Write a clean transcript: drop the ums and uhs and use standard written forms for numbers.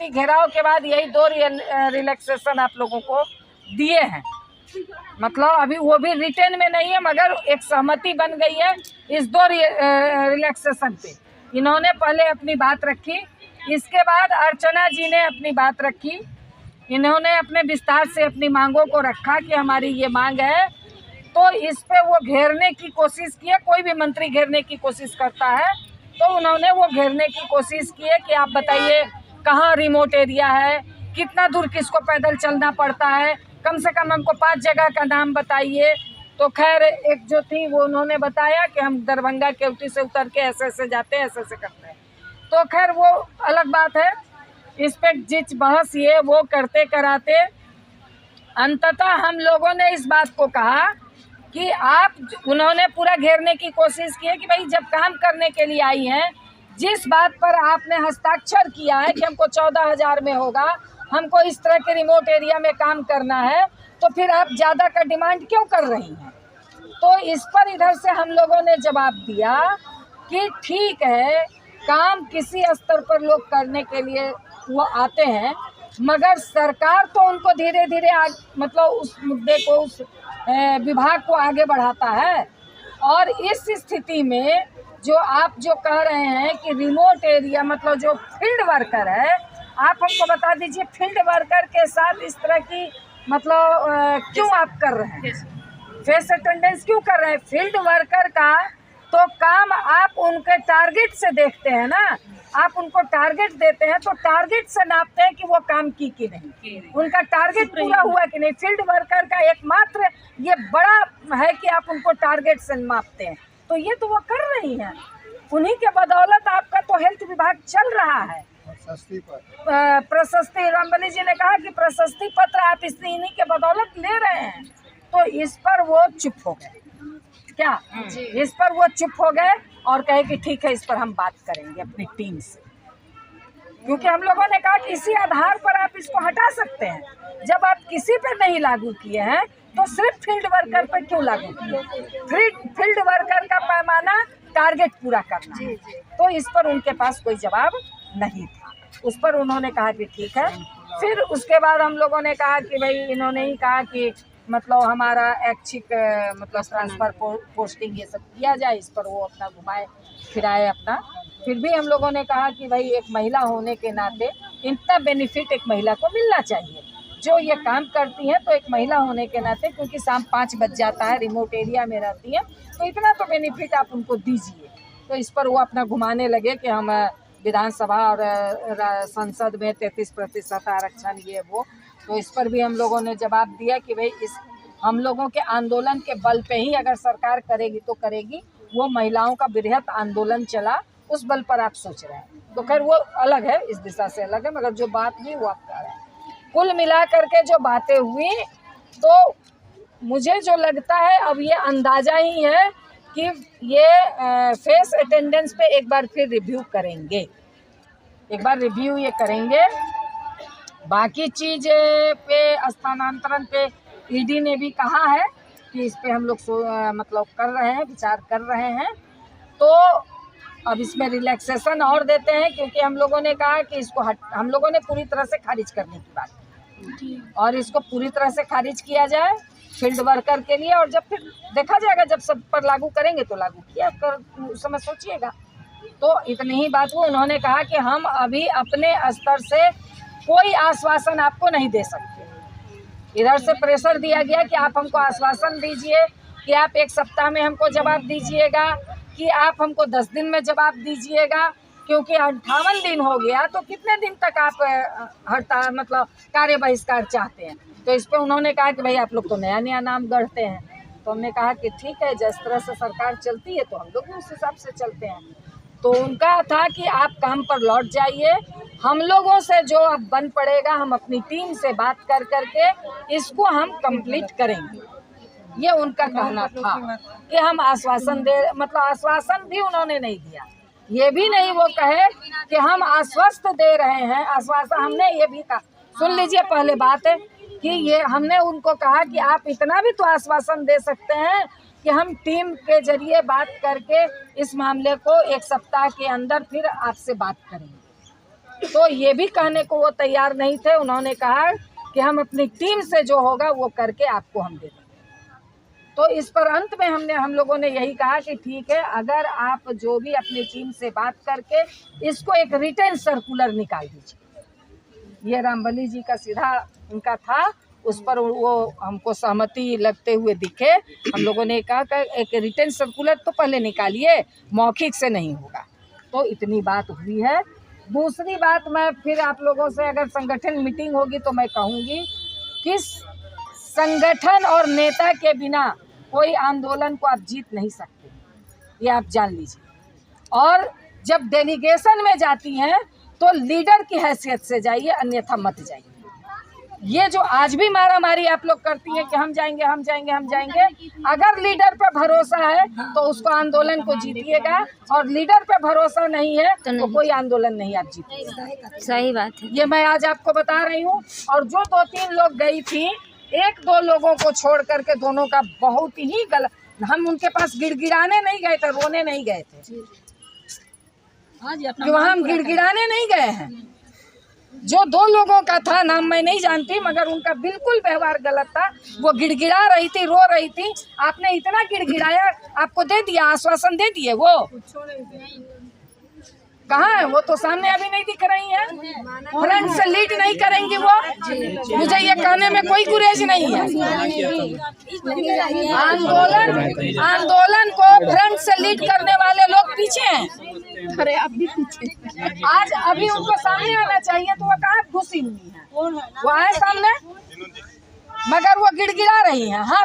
घेराव के बाद यही 2 रिलैक्सेशन आप लोगों को दिए हैं। मतलब अभी वो भी रिटेन में नहीं है, मगर एक सहमति बन गई है इस 2 रिलैक्सेशन पे। इन्होंने पहले अपनी बात रखी, इसके बाद अर्चना जी ने अपनी बात रखी। इन्होंने अपने विस्तार से अपनी मांगों को रखा कि हमारी ये मांग है, तो इस पे वो घेरने की कोशिश की है। कोई भी मंत्री घेरने की कोशिश करता है तो उन्होंने वो घेरने की कोशिश की है कि आप बताइए कहाँ रिमोट एरिया है, कितना दूर किसको पैदल चलना पड़ता है, कम से कम हमको 5 जगह का नाम बताइए। तो खैर एक जो थी वो उन्होंने बताया कि हम दरभंगा केवटी से उतर के ऐसे ऐसे जाते हैं, ऐसे ऐसे करते हैं। तो खैर वो अलग बात है। इस पर जिच बहस ये वो करते कराते अंततः हम लोगों ने इस बात को कहा कि उन्होंने पूरा घेरने की कोशिश की है कि भाई जब काम करने के लिए आई हैं, जिस बात पर आपने हस्ताक्षर किया है कि हमको 14,000 में होगा, हमको इस तरह के रिमोट एरिया में काम करना है, तो फिर आप ज़्यादा का डिमांड क्यों कर रही हैं। तो इस पर इधर से हम लोगों ने जवाब दिया कि ठीक है, काम किसी स्तर पर लोग करने के लिए वो आते हैं, मगर सरकार तो उनको धीरे धीरे मतलब उस मुद्दे को, उस विभाग को आगे बढ़ाता है। और इस स्थिति में जो आप जो कह रहे हैं कि रिमोट एरिया मतलब जो फील्ड वर्कर है, आप हमको बता दीजिए फील्ड वर्कर के साथ इस तरह की मतलब क्यों आप कर रहे हैं, फेस अटेंडेंस क्यों कर रहे हैं। फील्ड वर्कर का तो काम आप उनके टारगेट से देखते हैं ना, आप उनको टारगेट देते हैं तो टारगेट से नापते हैं कि वो काम की कि नहीं, उनका टारगेट पूरा हुआ कि नहीं। फील्ड वर्कर का एकमात्र ये बड़ा है कि आप उनको टारगेट से मापते हैं, तो ये तो वो कर रही हैं। उन्हीं के बदौलत आपका तो हेल्थ विभाग चल रहा है। प्रशस्ति रामबली जी ने कहा कि प्रशस्ति पत्र आप इन्हीं के बदौलत ले रहे हैं। तो इस पर वो चुप हो गए, क्या इस पर वो चुप हो गए और कहे कि ठीक है, इस पर हम बात करेंगे अपनी टीम से, क्योंकि हम लोगों ने कहा कि इसी आधार पर आप इसको हटा सकते हैं। जब आप किसी पर नहीं लागू किए हैं तो सिर्फ फील्ड वर्कर पर क्यों लागू किए। फील्ड वर्कर का पैमाना टारगेट पूरा करना है, तो इस पर उनके पास कोई जवाब नहीं था। उस पर उन्होंने कहा कि ठीक है। फिर उसके बाद हम लोगों ने कहा कि भाई इन्होंने ही कहा कि मतलब हमारा ऐच्छिक मतलब ट्रांसफ़र पोस्टिंग ये सब किया जाए, इस पर वो अपना घुमाए फिराए अपना। फिर भी हम लोगों ने कहा कि भाई एक महिला होने के नाते इतना बेनिफिट एक महिला को मिलना चाहिए जो ये काम करती हैं। तो एक महिला होने के नाते, क्योंकि शाम 5 बज जाता है, रिमोट एरिया में रहती है, तो इतना तो बेनिफिट आप उनको दीजिए। तो इस पर वो अपना घुमाने लगे कि हम विधानसभा और संसद में 33% आरक्षण ये वो। तो इस पर भी हम लोगों ने जवाब दिया कि भाई इस हम लोगों के आंदोलन के बल पे ही अगर सरकार करेगी तो करेगी। वो महिलाओं का बृहत आंदोलन चला, उस बल पर आप सोच रहे हैं, तो खैर वो अलग है, इस दिशा से अलग है। मगर जो बात हुई वो आप कह रहे हैं, कुल मिला करके जो बातें हुई, तो मुझे जो लगता है अब ये अंदाज़ा ही है कि ये फेस अटेंडेंस पे एक बार फिर रिव्यू करेंगे, एक बार रिव्यू ये करेंगे। बाकी चीज़ पे स्थानांतरण पे ईडी ने भी कहा है कि इस पे हम लोग मतलब कर रहे हैं, विचार कर रहे हैं। तो अब इसमें रिलैक्सेशन और देते हैं, क्योंकि हम लोगों ने कहा कि इसको हम लोगों ने पूरी तरह से खारिज करने की बात की, और इसको पूरी तरह से खारिज किया जाए फील्ड वर्कर के लिए। और जब फिर देखा जाएगा, जब सब पर लागू करेंगे तो लागू किया कर उस समय सोचिएगा। तो इतनी ही बात हुई। उन्होंने कहा कि हम अभी अपने स्तर से कोई आश्वासन आपको नहीं दे सकते। इधर से प्रेशर दिया गया कि आप हमको आश्वासन दीजिए कि आप 1 सप्ताह में हमको जवाब दीजिएगा, कि आप हमको 10 दिन में जवाब दीजिएगा, क्योंकि 58 दिन हो गया, तो कितने दिन तक आप हड़ताल मतलब कार्य बहिष्कार चाहते हैं। तो इस पर उन्होंने कहा कि भाई आप लोग तो नया नया नाम गढ़ते हैं। तो हमने कहा कि ठीक है, जिस तरह से सरकार चलती है तो हम लोग भी उस हिसाब से चलते हैं। तो उनका था कि आप काम पर लौट जाइए, हम लोगों से जो अब बन पड़ेगा हम अपनी टीम से बात कर करके इसको हम कंप्लीट करेंगे। ये उनका कहना था कि हम आश्वासन दे, मतलब आश्वासन भी उन्होंने नहीं दिया। ये भी नहीं वो कहे कि हम आश्वस्त दे रहे हैं, आश्वासन हमने ये भी कहा। सुन लीजिए, पहले बात है कि ये हमने उनको कहा कि आप इतना भी तो आश्वासन दे सकते हैं कि हम टीम के जरिए बात करके इस मामले को 1 सप्ताह के अंदर फिर आपसे बात करेंगे। तो ये भी कहने को वो तैयार नहीं थे। उन्होंने कहा कि हम अपनी टीम से जो होगा वो करके आपको हम दे देंगे। तो इस पर अंत में हम लोगों ने यही कहा कि ठीक है, अगर आप जो भी अपनी टीम से बात करके इसको एक रिटर्न सर्कुलर निकाल दीजिए। ये रामबली जी का सीधा उनका था, उस पर वो हमको सहमति लगते हुए दिखे। हम लोगों ने कहा कि एक रिटर्न सर्कुलर तो पहले निकालिए, मौखिक से नहीं होगा। तो इतनी बात हुई है। दूसरी बात, मैं फिर आप लोगों से अगर संगठन मीटिंग होगी तो मैं कहूँगी कि संगठन और नेता के बिना कोई आंदोलन को आप जीत नहीं सकते, ये आप जान लीजिए। और जब डेलीगेशन में जाती हैं तो लीडर की हैसियत से जाइए, अन्यथा मत जाइए। ये जो आज भी मारा मारी आप लोग करती हैं कि हम जाएंगे हम जाएंगे हम जाएंगे, अगर लीडर पे भरोसा है तो उसको आंदोलन को जीतिएगा, और लीडर पे भरोसा नहीं है तो कोई आंदोलन नहीं आप जीतिएगा। सही बात है, ये मैं आज आपको बता रही हूँ। और जो 2-3 लोग गई थी, 1-2 लोगों को छोड़ करके दोनों का बहुत ही गलत। हम उनके पास गिड़गिड़ाने नहीं गए थे, रोने नहीं गए थे, वहाँ हम गिड़गिड़ाने नहीं गए हैं। जो 2 लोगों का था, नाम मैं नहीं जानती, मगर उनका बिल्कुल व्यवहार गलत था। वो गिड़गिड़ा रही थी, रो रही थी। आपने इतना गिड़गिड़ाया, आपको दे दिया, आश्वासन दे दिए। वो कहाँ है? वो तो सामने अभी नहीं दिख रही है। फ्रंट से लीड नहीं करेंगी वो। मुझे ये कहने में कोई गुरेज नहीं है। आंदोलन को फ्रंट से लीड करने वाले लोग पीछे हैं। अरे आप भी पीछे। आज अभी उनको सामने आना चाहिए, तो वो कहाँ घुसी हुई है? वो आए सामने, मगर वो गिड़गिड़ा रही है। हाँ।